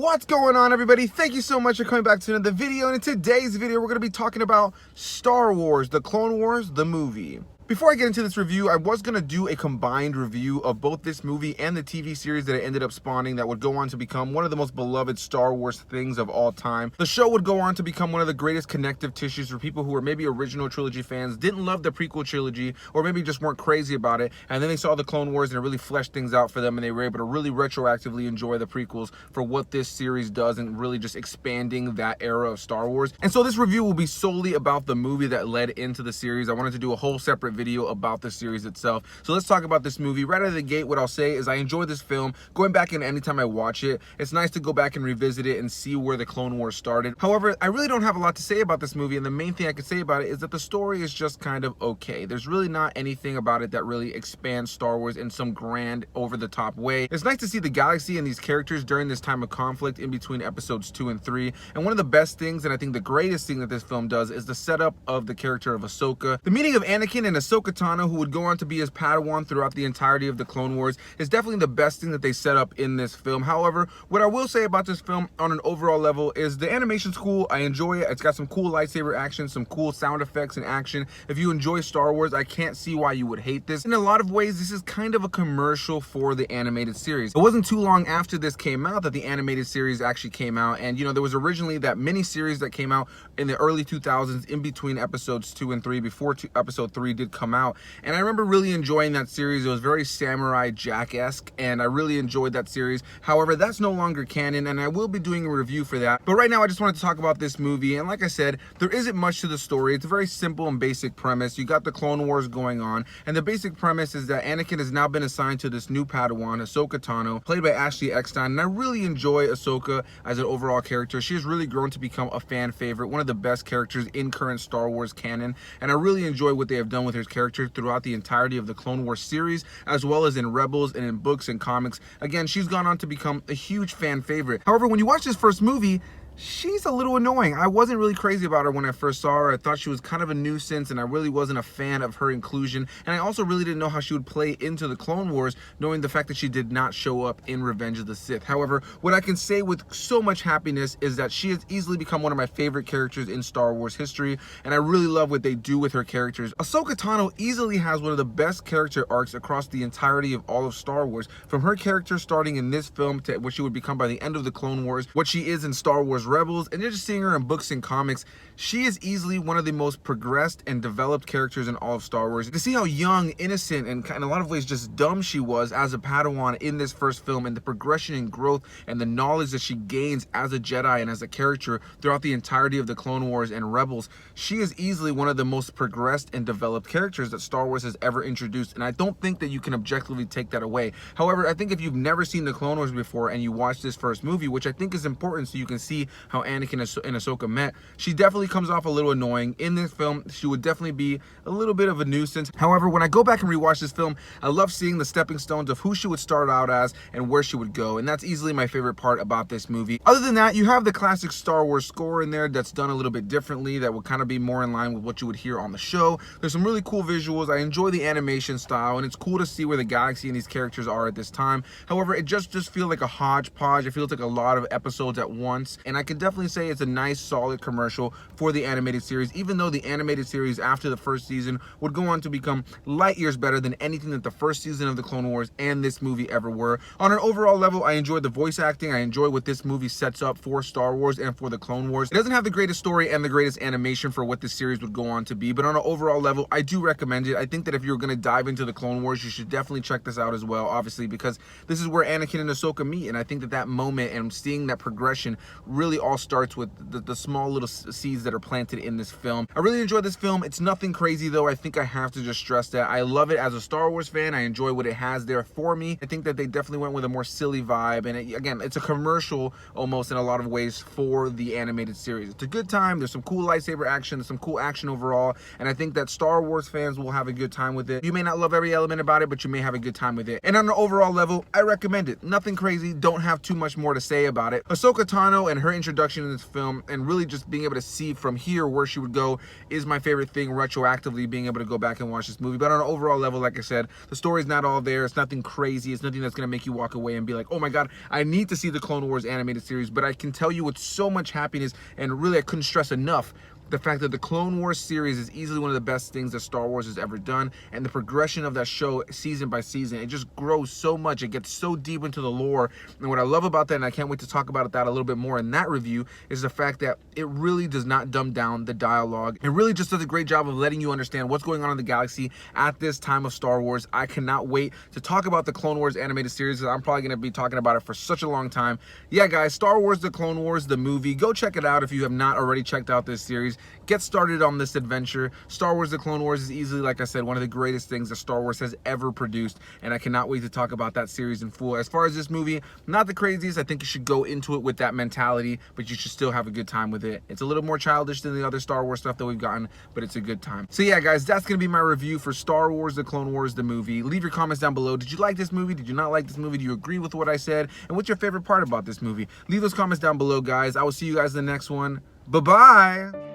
What's going on, everybody? Thank you so much for coming back to another video. And in today's video, we're going to be talking about Star Wars, The Clone Wars, the movie. Before I get into this review, I was going to do a combined review of both this movie and the TV series that it ended up spawning that would go on to become one of the most beloved Star Wars things of all time. The show would go on to become one of the greatest connective tissues for people who were maybe original trilogy fans, didn't love the prequel trilogy, or maybe just weren't crazy about it, and then they saw the Clone Wars and it really fleshed things out for them, and they were able to really retroactively enjoy the prequels for what this series does and really just expanding that era of Star Wars. And so this review will be solely about the movie that led into the series. I wanted to do a whole separate video about the series itself. So let's talk about this movie. Right out of the gate, what I'll say is I enjoy this film. Going back in anytime I watch it, it's nice to go back and revisit it and see where the Clone Wars started. However, I really don't have a lot to say about this movie, and the main thing I can say about it is that the story is just kind of okay. There's really not anything about it that really expands Star Wars in some grand, over-the-top way. It's nice to see the galaxy and these characters during this time of conflict in between episodes 2 and 3. And one of the best things, and I think the greatest thing that this film does, is the setup of the character of Ahsoka. The meeting of Anakin and Ahsoka Tano, who would go on to be his Padawan throughout the entirety of the Clone Wars, is definitely the best thing that they set up in this film. However, what I will say about this film on an overall level is the animation's cool. I enjoy it. It's got some cool lightsaber action, some cool sound effects and action. If you enjoy Star Wars, I can't see why you would hate this. In a lot of ways, this is kind of a commercial for the animated series. It wasn't too long after this came out that the animated series actually came out, and there was originally that mini series that came out in the early 2000s in between episodes 2 and 3 before episode 3 did come out. And I remember really enjoying that series. It was very Samurai Jack-esque, and I really enjoyed that series. However, that's no longer canon, and I will be doing a review for that. But right now, I just wanted to talk about this movie, and like I said, there isn't much to the story. It's a very simple and basic premise. You got the Clone Wars going on, and the basic premise is that Anakin has now been assigned to this new Padawan, Ahsoka Tano, played by Eckstein, and I really enjoy Ahsoka as an overall character. She has really grown to become a fan favorite, one of the best characters in current Star Wars canon, and I really enjoy what they have done with her character throughout the entirety of the Clone Wars series, as well as in Rebels and in books and comics. Again, she's gone on to become a huge fan favorite. However, when you watch this first movie, she's a little annoying. I wasn't really crazy about her when I first saw her. I thought she was kind of a nuisance, and I really wasn't a fan of her inclusion. And I also really didn't know how she would play into the Clone Wars, knowing the fact that she did not show up in Revenge of the Sith. However, what I can say with so much happiness is that she has easily become one of my favorite characters in Star Wars history, and I really love what they do with her characters. Ahsoka Tano easily has one of the best character arcs across the entirety of all of Star Wars. From her character starting in this film to what she would become by the end of the Clone Wars, what she is in Star Wars Rebels, and you're just seeing her in books and comics, she is easily one of the most progressed and developed characters in all of Star Wars. To see how young, innocent, and in a lot of ways just dumb she was as a Padawan in this first film, and the progression and growth and the knowledge that she gains as a Jedi and as a character throughout the entirety of the Clone Wars and Rebels, she is easily one of the most progressed and developed characters that Star Wars has ever introduced, and I don't think that you can objectively take that away. However, I think if you've never seen the Clone Wars before and you watch this first movie, which I think is important so you can see how Anakin and Ahsoka met, she definitely comes off a little annoying. In this film, she would definitely be a little bit of a nuisance. However, when I go back and rewatch this film, I love seeing the stepping stones of who she would start out as and where she would go, and that's easily my favorite part about this movie. Other than that, you have the classic Star Wars score in there that's done a little bit differently, that would kind of be more in line with what you would hear on the show. There's some really cool visuals. I enjoy the animation style, and it's cool to see where the galaxy and these characters are at this time. However, it just feels like a hodgepodge. It feels like a lot of episodes at once, and I can definitely say it's a nice solid commercial for the animated series, even though the animated series after the first season would go on to become light years better than anything that the first season of the Clone Wars and this movie ever were. On an overall level, I enjoyed the voice acting. I enjoy what this movie sets up for Star Wars and for the Clone Wars. It doesn't have the greatest story and the greatest animation for what this series would go on to be, but on an overall level, I do recommend it. I think that if you're going to dive into the Clone Wars, you should definitely check this out as well, obviously, because this is where Anakin and Ahsoka meet, and I think that that moment and seeing that progression really all starts with the small little seeds that are planted in this film. I really enjoyed this film. It's nothing crazy, though. I think I have to just stress that I love it as a Star Wars fan. I enjoy what it has there for me. I think that they definitely went with a more silly vibe, and again, it's a commercial almost in a lot of ways for the animated series. It's a good time. There's some cool lightsaber action, some cool action overall, and I think that Star Wars fans will have a good time with it. You may not love every element about it, but you may have a good time with it. And on an overall level, I recommend it. Nothing crazy. Don't have too much more to say about it. Ahsoka Tano and her introduction in this film, and really just being able to see from here where she would go is my favorite thing, retroactively being able to go back and watch this movie. But on an overall level, like I said, the story's not all there. It's nothing crazy. It's nothing that's going to make you walk away and be like, oh my god, I need to see the Clone Wars animated series. But I can tell you with so much happiness, and really I couldn't stress enough the fact that the Clone Wars series is easily one of the best things that Star Wars has ever done, and the progression of that show season by season, it just grows so much. It gets so deep into the lore, and what I love about that, and I can't wait to talk about that a little bit more in that review, is the fact that it really does not dumb down the dialogue. It really just does a great job of letting you understand what's going on in the galaxy at this time of Star Wars. I cannot wait to talk about the Clone Wars animated series, because I'm probably going to be talking about it for such a long time. Yeah, guys, Star Wars The Clone Wars, the movie, go check it out if you have not already checked out this series. Get started on this adventure. Star Wars The Clone Wars is easily, like I said, one of the greatest things that Star Wars has ever produced, and I cannot wait to talk about that series in full. As far as this movie, not the craziest. I think you should go into it with that mentality, but you should still have a good time with it. It's a little more childish than the other Star Wars stuff that we've gotten, but it's a good time. So yeah, guys, that's going to be my review for Star Wars The Clone Wars, the movie. Leave your comments down below. Did you like this movie? Did you not like this movie? Do you agree with what I said? And what's your favorite part about this movie? Leave those comments down below, guys. I will see you guys in the next one. Bye-bye.